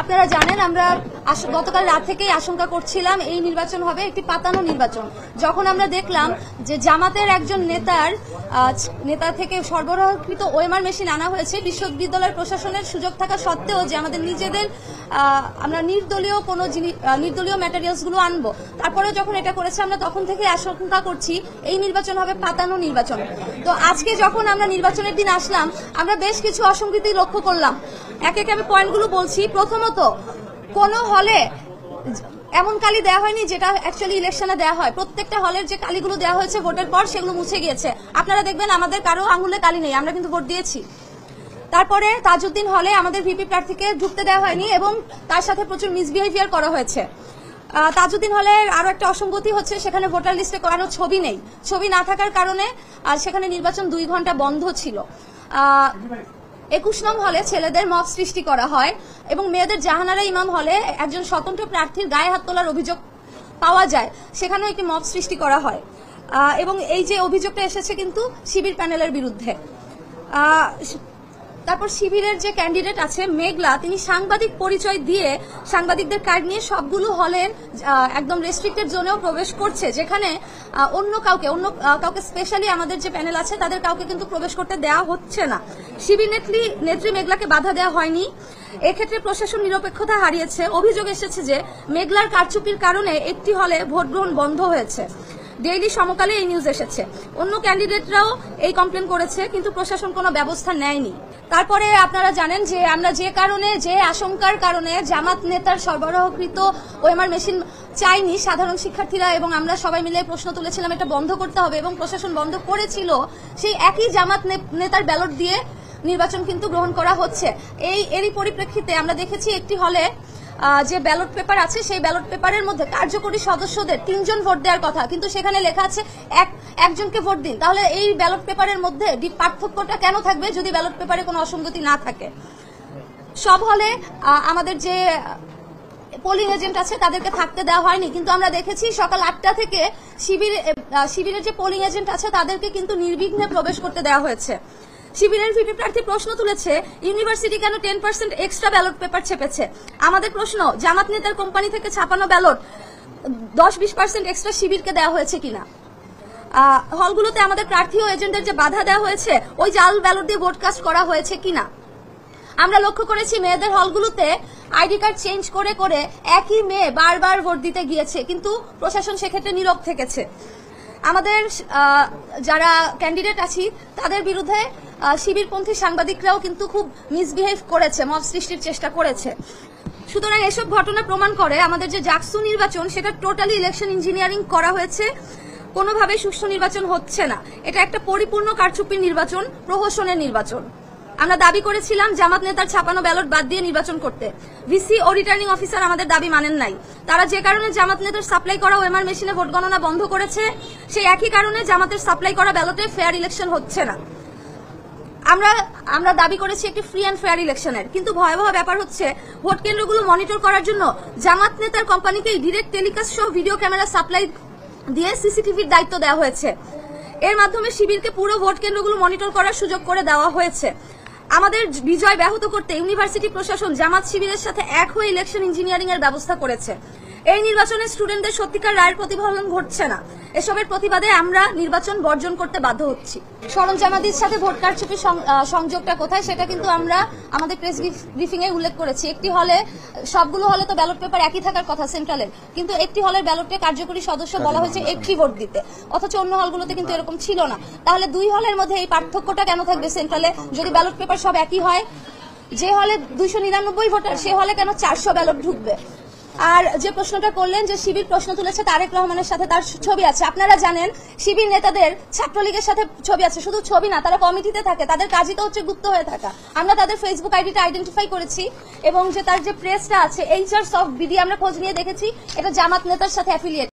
আপনারা জানেন আমরা গতকাল রাত থেকেই আশঙ্কা করছিলাম এই নির্বাচন হবে একটি পাতানো নির্বাচন। যখন আমরা দেখলাম যে জামাতের একজন নেতা থেকে সরবরাহকৃত ওএমআর মেশিন আনা হয়েছে, বিশ্ববিদ্যালয় প্রশাসনের সুযোগ থাকা সত্ত্বেও যে আমাদের নিজেদের আমরা নির্দলীয় ম্যাটেরিয়ালস গুলো আনবো, তারপরে যখন এটা করেছে আমরা তখন থেকে আশঙ্কা করছি এই নির্বাচন হবে পাতানো নির্বাচন। তো আজকে যখন আমরা নির্বাচনের দিন আসলাম আমরা বেশ কিছু অসঙ্গতি লক্ষ্য করলাম। এক এক আমি পয়েন্টগুলো বলছি। প্রথমত, কোন হলে এমন কালি দেওয়া হয়নি যেটা অ্যাকচুয়ালি ইলেকশনে দেওয়া হয়। প্রত্যেকটা হলের যে কালিগুলো দেওয়া হয়েছে ভোটের পর সেগুলো মুছে গিয়েছে। আপনারা দেখবেন আমাদের কারো আঙুলে কালি নেই, আমরা কিন্তু ভোট দিয়েছি। তারপরে তাজউদ্দিন হলে আমাদের ভিপি প্রার্থীকে ঢুকতে দেওয়া হয়নি এবং তার সাথে প্রচুর মিসবিহেভিয়ার করা হয়েছে। তাজউদ্দিন হলে আরো একটা অসঙ্গতি হচ্ছে, সেখানে ভোটার লিস্টে কোনো ছবি নেই। ছবি না থাকার কারণে সেখানে নির্বাচন 2 ঘন্টা বন্ধ ছিল। 21 নং হলে ছেলেদের মব সৃষ্টি করা হয় এবং মেয়েদের জাহানারা ইমাম হলে একজন স্বতন্ত্র প্রার্থীর গায়ে হাত তোলার অভিযোগ পাওয়া যায়, সেখানেও একটি মব সৃষ্টি করা হয় এবং এই যে অভিযোগটা এসেছে কিন্তু শিবির প্যানেলের বিরুদ্ধে। তারপর শিবিরের যে ক্যান্ডিডেট আছে মেঘলা, তিনি সাংবাদিক পরিচয় দিয়ে সাংবাদিকদের কার্ড নিয়ে সবগুলো হলের একদম রেস্ট্রিক্টেড জোনেও প্রবেশ করছে, যেখানে অন্য কাউকে স্পেশালি আমাদের যে প্যানেল আছে তাদের কাউকে কিন্তু প্রবেশ করতে দেওয়া হচ্ছে না। শিবির নেত্রী মেঘলাকে বাধা দেওয়া হয়নি। এক্ষেত্রে প্রশাসন নিরপেক্ষতা হারিয়েছে। অভিযোগ এসেছে যে মেঘলার কারচুপির কারণে একটি হলে ভোট গ্রহণ বন্ধ হয়েছে। ডেইলি সমকালে এই নিউজ এসেছে। অন্য ক্যান্ডিডেটরাও এই কমপ্লেন করেছে, কিন্তু প্রশাসন কোনো ব্যবস্থা নেয়নি। তারপরে আপনারা জানেন যে আমরা যে আশঙ্কার কারণে জামাত নেতার সরবরাহকৃত ওএমআর মেশিন চাইনি, সাধারণ শিক্ষার্থীরা এবং আমরা সবাই মিলে প্রশ্ন তুলেছিলাম এটা বন্ধ করতে হবে এবং প্রশাসন বন্ধ করেছিল, সেই একই জামাত নেতার ব্যালট দিয়ে নির্বাচন কিন্তু গ্রহণ করা হচ্ছে। এরই পরিপ্রেক্ষিতে আমরা দেখেছি একটি হলে যে ব্যালট পেপার আছে সেই ব্যালট পেপারের মধ্যে কার্যকরী সদস্যদের 3 জন ভোট দেওয়ার কথা, কিন্তু সেখানে লেখা আছে একজনকে ভোট দিন। তাহলে এই ব্যালট পেপারের মধ্যে পার্থক্যটা কেন থাকবে যদি ব্যালট পেপারে কোনো অসঙ্গতি না থাকে? সব হলে আমাদের যে পোলিং এজেন্ট আছে তাদেরকে থাকতে দেওয়া হয়নি, কিন্তু আমরা দেখেছি সকাল 8টা থেকে শিবিরের যে পোলিং এজেন্ট আছে তাদেরকে কিন্তু নির্বিঘ্নে প্রবেশ করতে দেওয়া হয়েছে। শিবিরের ভিপি প্রার্থী প্রশ্ন তুলেছে ইউনিভার্সিটি কেন 10% এক্সট্রা ব্যালট পেপার ছেপেছে। আমাদের প্রশ্ন, জামাত নেতার কোম্পানি থেকে ছাপানো ব্যালট 10-20% এক্সট্রা শিবিরকে দেওয়া হয়েছে কিনা। হলগুলোতে আমাদের প্রার্থী ও এজেন্টদের যে বাধা দেওয়া হয়েছে ওই জাল ব্যালট দিয়ে ভোট কাস্ট করা হয়েছে কিনা। আমরা লক্ষ্য করেছি মেয়েদের হলগুলোতে আইডি কার্ড চেঞ্জ করে করে একই মেয়ে বারবার ভোট দিতে গিয়েছে, কিন্তু প্রশাসন সেক্ষেত্রে নীরব থেকেছে। আমাদের যারা ক্যান্ডিডেট আছি তাদের বিরুদ্ধে শিবিরপন্থী সাংবাদিকরাও কিন্তু খুব মিসবিহেভ করেছে, মব সৃষ্টির চেষ্টা করেছে। সুতরাং এসব ঘটনা প্রমাণ করে আমাদের যে জাকসু নির্বাচন সেটা টোটালি ইলেকশন ইঞ্জিনিয়ারিং করা হয়েছে, কোনোভাবে সুষ্ঠু নির্বাচন হচ্ছে না। এটা একটা পরিপূর্ণ কারচুপির নির্বাচন, প্রহসনের নির্বাচন। আমরা দাবি করেছিলাম জামাত নেতার ছাপানো ব্যালট বাদ দিয়ে নির্বাচন করতে। ভিসি ও রিটার্নিং অফিসার আমাদের দাবি মানেন নাই। তারা যে কারণে জামাত নেতার সাপ্লাই করা ওএমআর মেশিনে ভোট গণনা বন্ধ করেছে, সেই একই কারণে জামাতের সাপ্লাই করা ব্যালটে ফেয়ার ইলেকশন হচ্ছে না। আমরা দাবি করেছি একটি ফ্রি অ্যান্ড ফেয়ার ইলেকশনের, কিন্তু ভয়াবহ ব্যাপার হচ্ছে ভোট কেন্দ্রগুলো মনিটর করার জন্য জামাত নেতার কোম্পানিকেই ডিরেক্ট টেলিকাস্ট সহ ভিডিও ক্যামেরা সাপ্লাই দিয়ে সিসিটিভির দায়িত্ব দেওয়া হয়েছে। এর মাধ্যমে শিবিরকে পুরো ভোট কেন্দ্রগুলো মনিটর করার সুযোগ করে দেওয়া হয়েছে। আমাদের বিজয় ব্যাহত করতে ইউনিভার্সিটি প্রশাসন জামাত শিবিরের সাথে এক হয়ে ইলেকশন ইঞ্জিনিয়ারিং এর ব্যবস্থা করেছে। এই নির্বাচনে স্টুডেন্টদের সত্যিকার রায়ের প্রতিফলন ঘটছে না। এসবের প্রতিবাদে আমরা নির্বাচন বর্জন করতে বাধ্য হচ্ছি। সরঞ্জামাদির সাথে ভোট কারচুপির সংযোগটা কোথায় সেটা কিন্তু আমরা আমাদের প্রেস ব্রিফিং এ উল্লেখ করেছি। একটি হলে, সবগুলো হলে তো ব্যালট পেপার একই থাকার কথা সেন্ট্রালের, কিন্তু একটি হলের ব্যালটে কার্যকরী সদস্য বলা হয়েছে একটি ভোট দিতে, অথচ অন্য হলগুলোতে কিন্তু এরকম ছিল না। তাহলে 2 হলের মধ্যে এই পার্থক্যটা কেন থাকবে সেন্ট্রালে যদি ব্যালট পেপার সব একই হয়? যে হলে 299 ভোটার সে হলে কেন 400 ব্যালট ঢুকবে? আর যে প্রশ্নটা করলেন যে শিবির প্রশ্ন তুলেছে তারেক রহমানের সাথে তার ছবি আছে, আপনারা জানেন শিবির নেতাদের ছাত্রলীগের সাথে ছবি আছে। শুধু ছবি না, তারা কমিটিতে থাকে, তাদের কাজই তো হচ্ছে গুপ্ত হয়ে থাকা। আমরা তাদের ফেসবুক আইডিটা আইডেন্টিফাই করেছি এবং যে তার যে প্রেসটা আছে HR সফট বিডি আমরা খোঁজ নিয়ে দেখেছি এটা জামাত নেতার সাথে অ্যাফিলিয়েট।